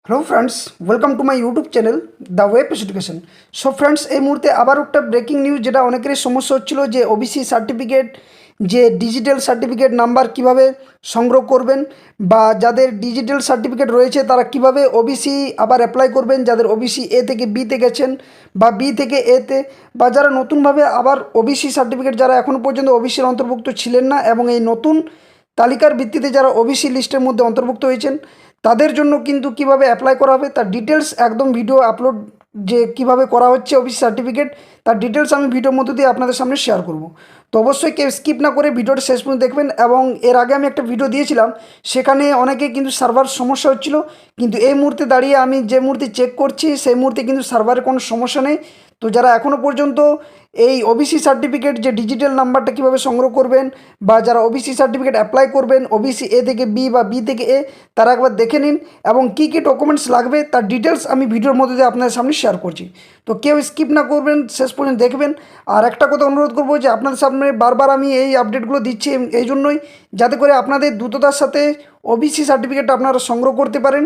Hello friends, welcome to my YouTube channel the way pace education. So friends, এই মুহূর্তে আবার একটা breaking news, যেটা অনেকেরই সমস্যা হচ্ছিল যে ওবিসি সার্টিফিকেট, যে ডিজিটাল সার্টিফিকেট নাম্বার কিভাবে সংগ্রহ করবেন, বা যাদের ডিজিটাল সার্টিফিকেট রয়েছে তারা কিভাবে ওবিসি আবার অ্যাপ্লাই করবেন, যাদের ওবিসি এ থেকে বিতে গেছেন বা বি থেকে এতে, বা যারা নতুনভাবে আবার ওবিসি সার্টিফিকেট, যারা এখনও পর্যন্ত ওবিসির অন্তর্ভুক্ত ছিলেন না এবং এই নতুন তালিকার ভিত্তিতে যারা ওবিসি লিস্টের মধ্যে অন্তর্ভুক্ত হয়েছেন, তাদের জন্য কিন্তু কিভাবে অ্যাপ্লাই করা হবে তার ডিটেলস একদম ভিডিও আপলোড, যে কিভাবে করা হচ্ছে ওবিসি সার্টিফিকেট, তার ডিটেলস আমি ভিডিওর মধ্যে দিয়ে আপনাদের সামনে শেয়ার করব। তো অবশ্যই কেউ স্কিপ না করে ভিডিওটা শেষ পর্যন্ত দেখবেন। এবং এর আগে আমি একটা ভিডিও দিয়েছিলাম, সেখানে অনেকে কিন্তু সার্ভার সমস্যা হচ্ছিল, কিন্তু এই মুহূর্তে দাঁড়িয়ে আমি যে মুহূর্তে চেক করছি সেই মুহূর্তে কিন্তু সার্ভারের কোনো সমস্যা নেই। তো যারা এখনও পর্যন্ত এই ওবিসি সার্টিফিকেট, যে ডিজিটাল নাম্বারটা কীভাবে সংগ্রহ করবেন, বা যারা ওবিসি সার্টিফিকেট অ্যাপ্লাই করবেন ওবিসি এ থেকে বি বা বি থেকে এ, তারা একবার দেখে নিন এবং কী কী ডকুমেন্টস লাগবে তার ডিটেলস আমি ভিডিওর মধ্যে দিয়ে আপনাদের সামনে শেয়ার করছি। তো কেউ স্কিপ না করবেন, শেষ পর্যন্ত দেখবেন। আর একটা কথা অনুরোধ করবো, যে আপনাদের সামনে বারবার আমি এই আপডেটগুলো দিচ্ছি এই জন্যই, যাতে করে আপনাদের দ্রুততার সাথে ওবিসি সার্টিফিকেটটা আপনারা সংগ্রহ করতে পারেন।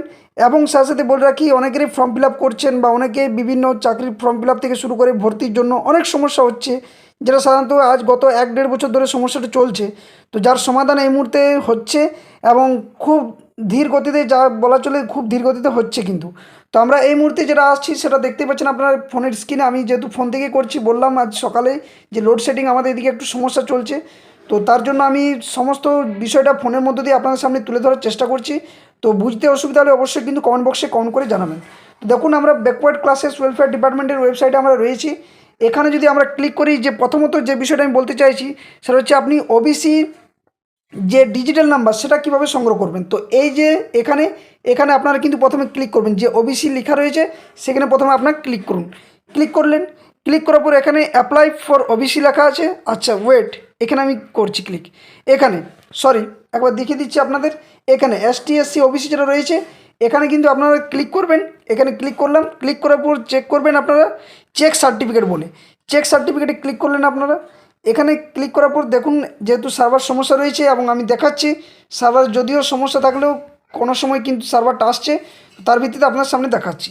এবং সাথে সাথে বলে রাখি, অনেকেরই ফর্ম ফিল আপ করছেন বা অনেকে বিভিন্ন চাকরির ফর্ম ফিল আপ থেকে শুরু করে ভর্তির জন্য অনেক সমস্যা হচ্ছে, যেটা সাধারণত আজ গত 1-1.5 বছর ধরে সমস্যাটা চলছে। তো যার সমাধান এই মুহূর্তে হচ্ছে এবং খুব ধীর গতিতে, যা বলা চলে খুব ধীর গতিতে হচ্ছে কিন্তু। তো আমরা এই মুহূর্তে যেটা আসছি সেটা দেখতে পাচ্ছেন আপনার ফোনের স্ক্রিনে। আমি যেহেতু ফোন থেকে করছি, বললাম আজ সকালে যে লোডশেডিং আমাদের এদিকে একটু সমস্যা চলছে, তো তার জন্য আমি সমস্ত বিষয়টা ফোনের মধ্যে দিয়ে আপনাদের সামনে তুলে ধরার চেষ্টা করছি। তো বুঝতে অসুবিধা হলে অবশ্যই কিন্তু কমেন্ট বক্সে কমেন্ট করে জানাবেন। তো দেখুন, আমরা ব্যাকওয়ার্ড ক্লাসেস ওয়েলফেয়ার ডিপার্টমেন্টের ওয়েবসাইটে আমরা রয়েছি। এখানে যদি আমরা ক্লিক করি, যে প্রথমত যে বিষয়টা আমি বলতে চাইছি সেটা হচ্ছে আপনি ওবিসি যে ডিজিটাল নাম্বার সেটা কিভাবে সংগ্রহ করবেন। তো এই যে এখানে এখানে আপনারা কিন্তু প্রথমে ক্লিক করবেন, যে ওবিসি লেখা রয়েছে সেখানে প্রথমে আপনার ক্লিক করুন। ক্লিক করলেন, ক্লিক করার পর এখানে অ্যাপ্লাই ফর ওবিসি লেখা আছে। আচ্ছা ওয়েট, এখানে আমি করছি ক্লিক। এখানে সরি, একবার দেখিয়ে দিচ্ছি আপনাদের। এখানে এসটি এসসি ওবিসি যেটা রয়েছে, এখানে কিন্তু আপনারা ক্লিক করবেন। এখানে ক্লিক করলাম, ক্লিক করার পর চেক করবেন আপনারা, চেক সার্টিফিকেট বলে চেক সার্টিফিকেটে ক্লিক করলেন আপনারা। এখানে ক্লিক করার পর দেখুন, যেহেতু সার্ভার সমস্যা রয়েছে এবং আমি দেখাচ্ছি সার্ভার যদিও সমস্যা থাকলেও কোনো সময় কিন্তু সার্ভারটা আসছে, তার ভিত্তিতে আপনার সামনে দেখাচ্ছি।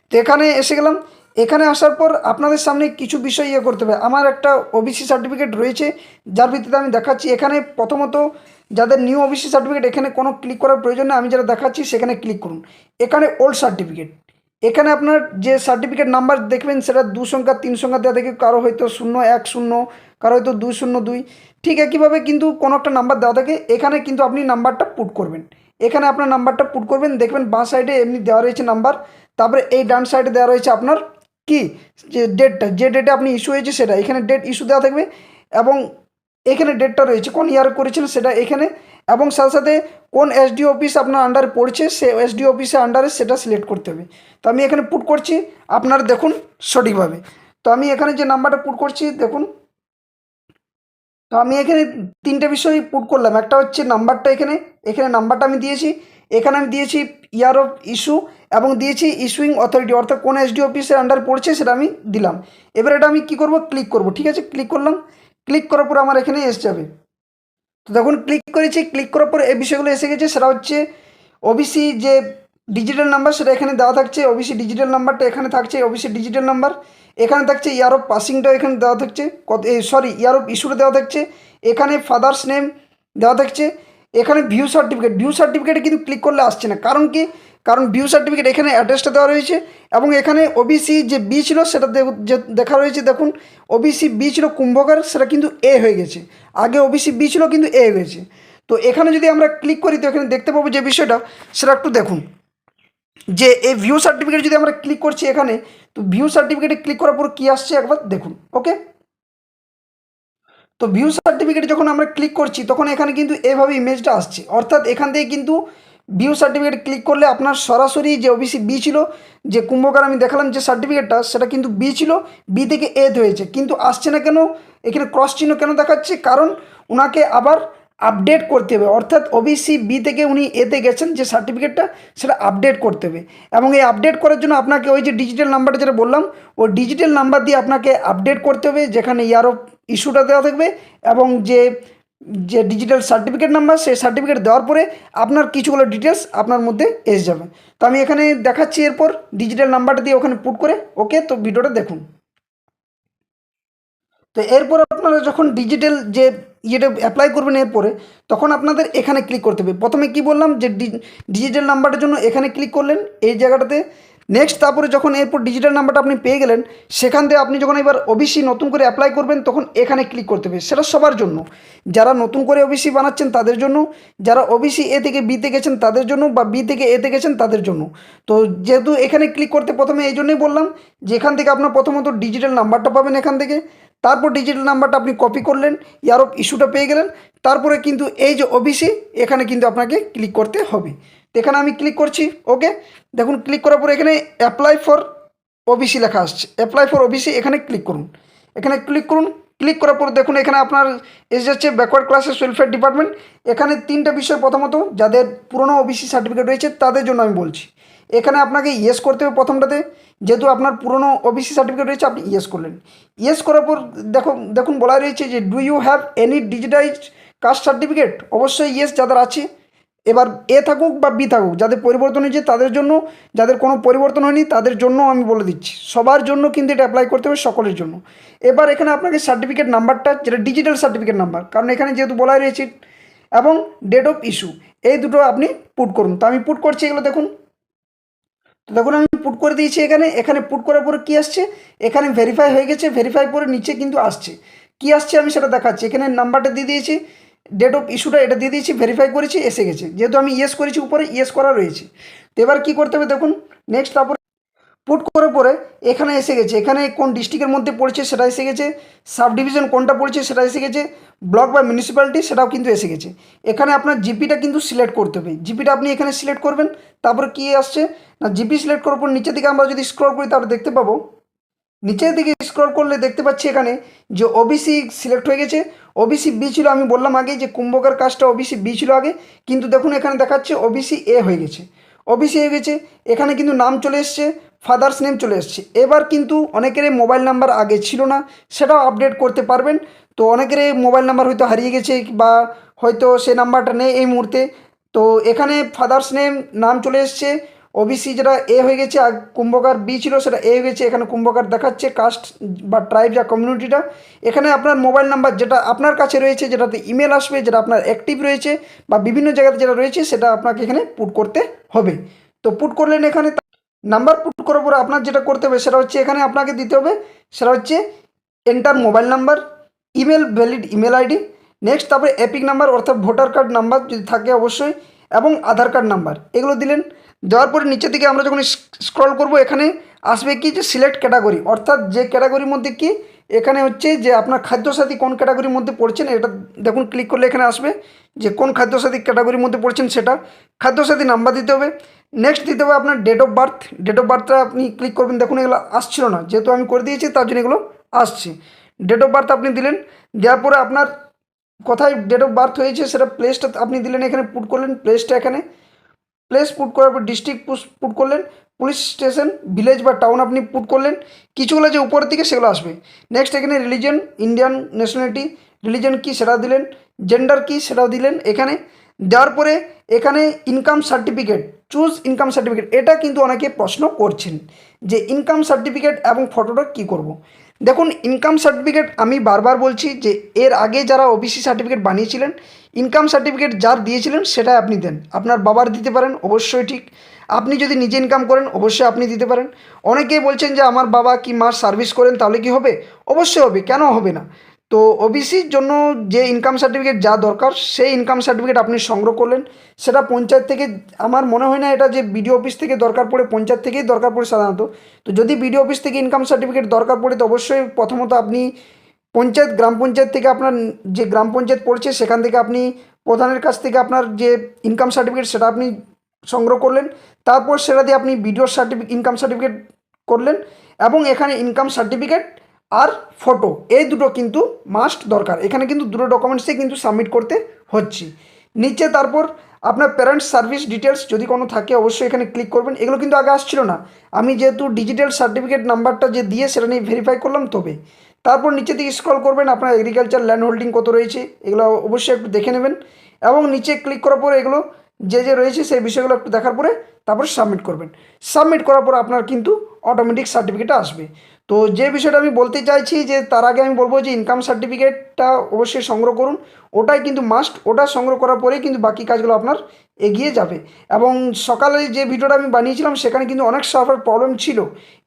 তো এখানে এসে গেলাম। এখানে আসার পর আপনাদের সামনে কিছু বিষয় করতে হবে। আমার একটা ওবিসি সার্টিফিকেট রয়েছে, যার ভিত্তিতে আমি দেখাচ্ছি। এখানে প্রথমত যাদের নিউ ওবিসি সার্টিফিকেট, এখানে কোনো ক্লিক করার প্রয়োজন নেই, আমি যেটা দেখাচ্ছি সেখানে ক্লিক করুন। এখানে ওল্ড সার্টিফিকেট, এখানে আপনার যে সার্টিফিকেট নাম্বার দেখবেন সেটা 2 সংখ্যা 3 সংখ্যা দেওয়া থাকে, কারো হয়তো 010, কারো হয়তো 202, ঠিক একইভাবে কিন্তু কোনো একটা নাম্বার দেওয়া থাকে। এখানে কিন্তু আপনি নাম্বারটা পুট করবেন। এখানে আপনার নাম্বারটা পুট করবেন, দেখবেন বাঁ সাইডে এমনি দেওয়া রয়েছে নাম্বার, তারপরে এই ডান সাইডে দেওয়া রয়েছে আপনার কি, যে ডেটটা, যে ডেটে আপনি ইস্যু হয়েছে সেটা, এখানে ডেট ইস্যু দেওয়া থাকবে এবং এখানে ডেটটা রয়েছে কোন ইয়ার করেছেন সেটা এখানে, এবং সাথে সাথে কোন এসডি অফিস আপনার আন্ডারে পড়ছে সে এসডি অফিসের আন্ডারে সেটা সিলেক্ট করতে হবে। তো আমি এখানে পুট করছি, আপনারা দেখুন সঠিকভাবে। তো আমি এখানে যে নাম্বারটা পুট করছি দেখুন, তো আমি এখানে 3টে বিষয় পুট করলাম। একটা হচ্ছে নাম্বারটা, এখানে এখানে নাম্বারটা আমি দিয়েছি, এখানে আমি দিয়েছি ইয়ার অফ ইস্যু এবং দিয়েছি ইস্যুইং অথরিটি, অর্থাৎ কোন এসডি অফিসের আন্ডার পড়ছে সেটা আমি দিলাম। এবার এটা আমি কী করব, ক্লিক করব। ঠিক আছে, ক্লিক করলাম। ক্লিক করার পর আমার এখানে এসে যাবে। তো দেখুন ক্লিক করেছি, ক্লিক করার পর এই বিষয়গুলো এসে গেছে। সেটা হচ্ছে ওবিসি যে ডিজিটাল নাম্বার সেটা এখানে দেওয়া থাকছে, ওবিসি ডিজিটাল নাম্বারটা এখানে থাকছে, ওবিসি ডিজিটাল নাম্বার এখানে থাকছে, ইয়ার অফ পাসিংটাও এখানে দেওয়া থাকছে, ইয়ার অফ ইস্যুটা দেওয়া থাকছে, এখানে ফাদার্স নেম দেওয়া থাকছে, এখানে ভিউ সার্টিফিকেট, ভিউ সার্টিফিকেটে কিন্তু ক্লিক করলে আসছে না, কারণ কি, কারণ ভিউ সার্টিফিকেট এখানে অ্যাড্রেসটা দেওয়া রয়েছে এবং এখানে ওবিসি যে বি ছিল সেটা দেখা রয়েছে। দেখুন ওবিসি বি ছিল কুম্ভকার, সেটা কিন্তু এ হয়ে গেছে, আগে ওবিসি বি ছিল কিন্তু এ হয়ে গেছে। তো এখানে যদি আমরা ক্লিক করি তো এখানে দেখতে পাবো যে বিষয়টা সেটা একটু দেখুন, যে এই ভিউ সার্টিফিকেট যদি আমরা ক্লিক করছি এখানে, তো ভিউ সার্টিফিকেটে ক্লিক করার পর কী আসছে একবার দেখুন। ওকে, তো ভিউ সার্টিফিকেটে যখন আমরা ক্লিক করছি তখন এখানে কিন্তু এভাবে ইমেজটা আসছে, অর্থাৎ এখান থেকে কিন্তু ভিউ সার্টিফিকেট ক্লিক করলে আপনার সরাসরি যে ওবিসি বি ছিল, যে কুম্ভকার আমি দেখালাম যে সার্টিফিকেটটা সেটা কিন্তু বি ছিল, বি থেকে এতে হয়েছে, কিন্তু আসছে না কেন, এখানে ক্রস চিহ্ন কেন দেখাচ্ছে, কারণ ওনাকে আবার আপডেট করতে হবে, অর্থাৎ ওবিসি বি থেকে উনি এতে গেছেন যে সার্টিফিকেটটা সেটা আপডেট করতে হবে। এবং এই আপডেট করার জন্য আপনাকে ওই যে ডিজিটাল নাম্বারটা যেটা বললাম, ওই ডিজিটাল নাম্বার দিয়ে আপনাকে আপডেট করতে হবে, যেখানে ইয়ার অফ ইস্যুটা দেওয়া থাকবে এবং যে যে ডিজিটাল সার্টিফিকেট নাম্বার, সেই সার্টিফিকেট দেওয়ার পরে আপনার কিছুগুলো ডিটেলস আপনার মধ্যে এসে যাবে। তো আমি এখানে দেখাচ্ছি এরপর ডিজিটাল নাম্বারটা দিয়ে ওখানে পুট করে। ওকে, তো ভিডিওটা দেখুন। তো এরপর আপনারা যখন ডিজিটাল যে ইয়েটা অ্যাপ্লাই করবেন এরপরে, তখন আপনাদের এখানে ক্লিক করতে হবে। প্রথমে কি বললাম যে ডিজিটাল নাম্বারের জন্য এখানে ক্লিক করলেন এই জায়গাটাতে। নেক্সট তারপরে যখন এরপর ডিজিটাল নাম্বারটা আপনি পেয়ে গেলেন, সেখান থেকে আপনি যখন এবার ওবিসি নতুন করে অ্যাপ্লাই করবেন তখন এখানে ক্লিক করতে হবে। সেটা সবার জন্য, যারা নতুন করে ওবিসি বানাচ্ছেন তাদের জন্য, যারা ওবিসি এ থেকে বিতে গেছেন তাদের জন্য, বা বি থেকে এতে গেছেন তাদের জন্য। তো যেহেতু এখানে ক্লিক করতে প্রথমে এই জন্যই বললাম যে এখান থেকে আপনার প্রথমত ডিজিটাল নাম্বারটা পাবেন এখান থেকে, তারপর ডিজিটাল নাম্বারটা আপনি কপি করলেন, ইয়ার অফ ইস্যুটা পেয়ে গেলেন, তারপরে কিন্তু এই যে ওবিসি এখানে কিন্তু আপনাকে ক্লিক করতে হবে। তো এখানে আমি ক্লিক করছি। ওকে, দেখুন ক্লিক করার পরে এখানে অ্যাপ্লাই ফর ওবিসি লেখা আসছে। অ্যাপ্লাই ফর ওবিসি এখানে ক্লিক করুন। এখানে ক্লিক করুন। ক্লিক করার পর দেখুন এখানে আপনার এসে যাচ্ছে ব্যাকওয়ার্ড ক্লাসেস ওয়েলফেয়ার ডিপার্টমেন্ট। এখানে তিনটা বিষয়, প্রথমত যাদের পুরনো ওবিসি সার্টিফিকেট রয়েছে তাদের জন্য আমি বলছি। এখানে আপনাকে ইয়েস করতে হবে প্রথমটাতে, যেহেতু আপনার পুরনো ওবিসি সার্টিফিকেট রয়েছে আপনি ইয়েস করলেন। ইয়েস করার পর দেখুন বলা রয়েছে যে do you have any digitised caste certificate, অবশ্যই ইয়েস যাদের আছে। এবার এ থাকুক বা বি থাকুক, যাদের পরিবর্তন হয়েছে তাদের জন্য, যাদের কোনো পরিবর্তন হয়নি তাদের জন্য আমি বলে দিচ্ছি, সবার জন্য কিন্তু এটা অ্যাপ্লাই করতে হবে, সকলের জন্য। এবার এখানে আপনাকে সার্টিফিকেট নাম্বারটা, যেটা ডিজিটাল সার্টিফিকেট নাম্বার, কারণ এখানে যেহেতু বলা রয়েছে, এবং ডেট অফ ইস্যু, এই দুটো আপনি পুট করুন। তো আমি পুট করছি এগুলো দেখুন। তো দেখুন আমি পুট করে দিয়েছি এখানে। এখানে পুট করার পরে কী আসছে, এখানে ভেরিফাই হয়ে গেছে। ভেরিফাই করে নিচে কিন্তু আসছে, কী আসছে আমি সেটা দেখাচ্ছি। এখানে নাম্বারটা দিয়ে দিয়েছি, ডেট অফ ইস্যুটা এটা দিয়ে দিয়েছি, ভেরিফাই করেছি, এসে গেছে। যেহেতু আমি ইয়েস করেছি উপরে, ইয়েস করা রয়েছে। তো এবার কী করতে হবে দেখুন, নেক্সট তারপর পুট করার পরে এখানে এসে গেছে, এখানে কোন ডিস্ট্রিক্টের মধ্যে পড়ছে সেটা এসে গেছে, সাব ডিভিশন কোনটা পড়ছে সেটা এসে গেছে, ব্লক বা মিউনিসিপ্যালিটি সেটাও কিন্তু এসে গেছে। এখানে আপনার জিপিটা কিন্তু সিলেক্ট করতে হবে। জিপিটা আপনি এখানে সিলেক্ট করবেন। তারপরে কী আসছে না, জিপি সিলেক্ট করার পর নিচের দিকে আমরা যদি স্ক্রল করি তাহলে দেখতে পাবো, নিচের দিকে স্ক্রল করলে দেখতে পাচ্ছি এখানে যে ওবিসি সিলেক্ট হয়ে গেছে। ওবিসি বি ছিল, আমি বললাম আগে যে কুম্ভকার কাজটা ওবিসি বি ছিল আগে, কিন্তু দেখুন এখানে দেখাচ্ছে ওবিসি এ হয়ে গেছে। ওবিসি হয়ে গেছে, এখানে কিন্তু নাম চলে এসছে, ফাদার্স নেম চলে এসছে। এবার কিন্তু অনেকেরই মোবাইল নাম্বার আগে ছিল না, সেটাও আপডেট করতে পারবেন। তো অনেকেরই মোবাইল নাম্বার হয়তো হারিয়ে গেছে, বা হয়তো সে নাম্বারটা নেই এই মুহূর্তে। তো এখানে ফাদার্স নেম নাম চলে এসছে, ওবিসি যেটা এ হয়ে গেছে, আর কুম্ভকার বি ছিল সেটা এ হয়ে গেছে। এখানে কুম্ভকার দেখাচ্ছে, কাস্ট বা ট্রাইব যা কমিউনিটিটা। এখানে আপনার মোবাইল নাম্বার যেটা আপনার কাছে রয়েছে, যেটাতে ইমেল আসবে, যেটা আপনার অ্যাক্টিভ রয়েছে বা বিভিন্ন জায়গাতে যেটা রয়েছে, সেটা আপনাকে এখানে পুট করতে হবে। তো পুট করলেন এখানে নাম্বার পুট করার পরে আপনার যেটা করতে হবে সেটা হচ্ছে এখানে আপনাকে দিতে হবে, সেটা হচ্ছে enter mobile number, email, valid email ID. Next তারপরে এপিক নাম্বার অর্থাৎ ভোটার কার্ড নাম্বার যদি থাকে অবশ্যই, এবং আধার কার্ড নাম্বার, এগুলো দিলেন। দেওয়ার পরে নিচের দিকে আমরা যখন স্ক্রল করব এখানে আসবে কি যে সিলেক্ট ক্যাটাগরি, অর্থাৎ যে ক্যাটাগরির মধ্যে কি এখানে হচ্ছে যে আপনার খাদ্যসাথী কোন ক্যাটাগরির মধ্যে পড়ছেন, এটা দেখুন ক্লিক করলে এখানে আসবে যে কোন খাদ্যসাথী ক্যাটাগরির মধ্যে পড়ছেন, সেটা খাদ্যসাথী নাম্বার দিতে হবে। নেক্সট দিতে হবে আপনার date of birth. Date of বার্থটা আপনি ক্লিক করবেন, দেখুন এগুলো আসছিল না, যেহেতু আমি করে দিয়েছি তার জন্য এগুলো আসছে। ডেট অফ বার্থ আপনি দিলেন। দেওয়ার পরে আপনার কোথায় ডেট অফ বার্থ হয়েছে সেটা প্লেসটা আপনি দিলেন, এখানে পুট করলেন প্লেসটা, এখানে প্লেস পুট করার পর ডিস্ট্রিক্ট পুট করলেন, পুলিশ স্টেশন, ভিলেজ বা টাউন আপনি পুট করলেন। কিছুগুলো যে উপরের দিকে সেগুলো আসবে। নেক্সট এখানে রিলিজন, ইন্ডিয়ান ন্যাশনালিটি, রিলিজন কী সেটা দিলেন, জেন্ডার কী সেটাও দিলেন এখানে। দেওয়ার পরে এখানে income certificate, choose income certificate, এটা কিন্তু অনেকে প্রশ্ন করছেন যে ইনকাম সার্টিফিকেট এবং ফটোটা কী করব। দেখুন ইনকাম সার্টিফিকেট আমি বারবার বলছি যে এর আগে যারা ওবিসি সার্টিফিকেট বানিয়েছিলেন, ইনকাম সার্টিফিকেট যার দিয়েছিলেন সেটাই আপনি দেন। আপনার বাবার দিতে পারেন, অবশ্যই ঠিক। আপনি যদি নিজে ইনকাম করেন অবশ্যই আপনি দিতে পারেন। অনেকেই বলছেন যে আমার বাবা কি মা সার্ভিস করেন তাহলে কি হবে, অবশ্যই হবে, কেন হবে না। তো ওবিসির জন্য যে ইনকাম সার্টিফিকেট যা দরকার সেই ইনকাম সার্টিফিকেট আপনি সংগ্রহ করলেন, সেটা পঞ্চায়েত থেকে, আমার মনে হয় না এটা যে বিডিও অফিস থেকে দরকার পড়ে, পঞ্চায়েত থেকেই দরকার পড়ে সাধারণত। তো যদি বিডিও অফিস থেকে ইনকাম সার্টিফিকেট দরকার পড়ে তো অবশ্যই প্রথমত আপনি পঞ্চায়েত, গ্রাম পঞ্চায়েত থেকে আপনার যে গ্রাম পঞ্চায়েত পড়ছে সেখান থেকে আপনি প্রধানের কাছ থেকে আপনার যে ইনকাম সার্টিফিকেট সেটা আপনি সংগ্রহ করলেন। তারপর সেটা দিয়ে আপনি বিডিওর ইনকাম সার্টিফিকেট করলেন, এবং এখানে ইনকাম সার্টিফিকেট আর ফটো এই দুটো কিন্তু মাস্ট দরকার। এখানে কিন্তু দুটো ডকুমেন্টসে কিন্তু সাবমিট করতে হচ্ছে। নিচে তারপর আপনার প্যারেন্টস সার্ভিস ডিটেলস যদি কোনো থাকে অবশ্যই এখানে ক্লিক করবেন। এগুলো কিন্তু আগে আসছিল না, আমি যেহেতু ডিজিটাল সার্টিফিকেট নাম্বারটা যে দিয়ে সেটা নিয়ে ভেরিফাই করলাম তবে। তারপর নিচের দিকে স্ক্রল করবেন, আপনার এগ্রিকালচার ল্যান্ড হোল্ডিং কত রয়েছে এগুলো অবশ্যই একটু দেখে নেবেন, এবং নিচে ক্লিক করার পরে এগুলো যে রয়েছে সেই বিষয়গুলো একটু দেখার পরে তারপর সাবমিট করবেন। সাবমিট করার পর আপনার কিন্তু অটোমেটিক সার্টিফিকেট আসবে। তো যে বিষয়টা আমি বলতে চাইছি যে তার আগে আমি বলবো যে ইনকাম সার্টিফিকেটটা অবশ্যই সংগ্রহ করুন, ওটাই কিন্তু মাস্ট, ওটা সংগ্রহ করার পরেই কিন্তু বাকি কাজগুলো আপনার এগিয়ে যাবে। এবং সকালে যে ভিডিওটা আমি বানিয়েছিলাম সেখানে কিন্তু অনেক সার্ভার প্রবলেম ছিল,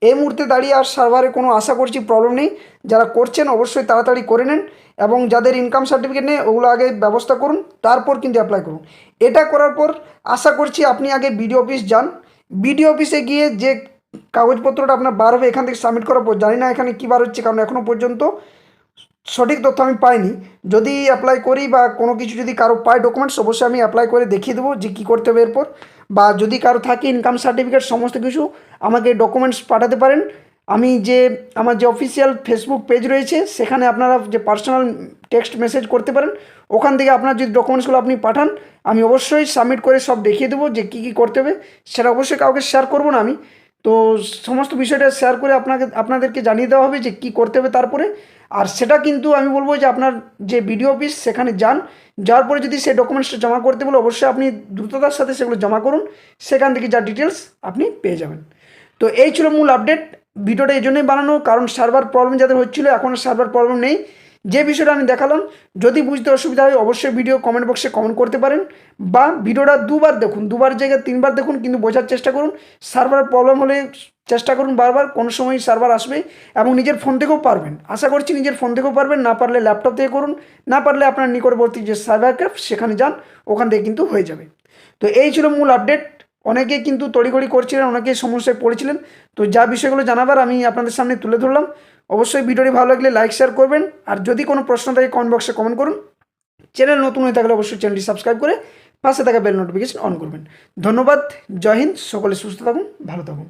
এই মুহূর্তে দাঁড়িয়ে আর সার্ভারে কোনো আশা করছি প্রবলেম নেই। যারা করছেন অবশ্যই তাড়াতাড়ি করে নেন, এবং যাদের ইনকাম সার্টিফিকেট নেই ওগুলো আগে ব্যবস্থা করুন, তারপর কিন্তু অ্যাপ্লাই করুন। এটা করার পর আশা করছি আপনি আগে বিডিও অফিস যান, বিডিও অফিসে গিয়ে যে কাগজপত্রটা আপনার বার হবে এখান থেকে সাবমিট করার পর, জানি না এখানে কী বার হচ্ছে, কারণ এখনও পর্যন্ত সঠিক তথ্য আমি পাইনি। যদি অ্যাপ্লাই করি বা কোনো কিছু যদি কারো পাই ডকুমেন্টস, অবশ্যই আমি অ্যাপ্লাই করে দেখিয়ে দেবো যে কী করতে হবে এরপর। বা যদি কারো থাকে ইনকাম সার্টিফিকেট সমস্ত কিছু আমাকে ডকুমেন্টস পাঠাতে পারেন। আমি যে আমার যে অফিসিয়াল ফেসবুক পেজ রয়েছে সেখানে আপনারা যে পার্সোনাল টেক্সট মেসেজ করতে পারেন, ওখান থেকে আপনার যদি ডকুমেন্টসগুলো আপনি পাঠান আমি অবশ্যই সাবমিট করে সব দেখিয়ে দেবো যে কী কী করতে হবে। সেটা অবশ্যই কাউকে শেয়ার করবো না আমি, তো সমস্ত বিষয়টা শেয়ার করে আপনাদেরকে জানিয়ে দেওয়া হবে যে কী করতে হবে তারপরে। আর সেটা কিন্তু আমি বলবো যে আপনার যে বিডিও অফিস সেখানে যান, যাওয়ার পরে যদি সেই ডকুমেন্টসটা জমা করতে বলে অবশ্যই আপনি দ্রুততার সাথে সেগুলো জমা করুন, সেখান থেকে যা ডিটেলস আপনি পেয়ে যাবেন। তো এই ছিল মূল আপডেট। ভিডিওটা এই জন্যই বানানো কারণ সার্ভার প্রবলেম যাদের হচ্ছিলো এখন সার্ভার প্রবলেম নেই। যে বিষয়টা আমি দেখালাম যদি বুঝতে অসুবিধা হয় অবশ্যই ভিডিও কমেন্ট বক্সে কমেন্ট করতে পারেন, বা ভিডিওটা দুবার দেখুন, দুবার জায়গায় তিনবার দেখুন, কিন্তু বোঝার চেষ্টা করুন। সার্ভার প্রবলেম হলে চেষ্টা করুন বারবার, কোনো সময় সার্ভার আসবে, এবং নিজের ফোন থেকেও পারবেন, আশা করছি নিজের ফোন থেকেও পারবেন, না পারলে ল্যাপটপ থেকে করুন, না পারলে আপনার নিকটবর্তী যে সাইবার ক্যাফে সেখানে যান, ওখান থেকে কিন্তু হয়ে যাবে। তো এই ছিল মূল আপডেট। অনেকে কিন্তু তড়িঘড়ি করছিলেন, অনেকে সমস্যায় পড়েছিলেন, তো যা বিষয়গুলো জানাবার আমি আপনাদের সামনে তুলে ধরলাম। অবশ্যই ভিডিওটি ভালো লাগলে লাইক শেয়ার করবেন, আর যদি কোনো প্রশ্ন থাকে কমেন্ট বক্সে কমেন্ট করুন। চ্যানেল নতুন হয়ে থাকলে অবশ্যই চ্যানেলটি সাবস্ক্রাইব করে পাশে থাকা বেল নোটিফিকেশন অন করবেন। ধন্যবাদ, জয় হিন্দ, সকলে সুস্থ থাকুন, ভালো থাকুন।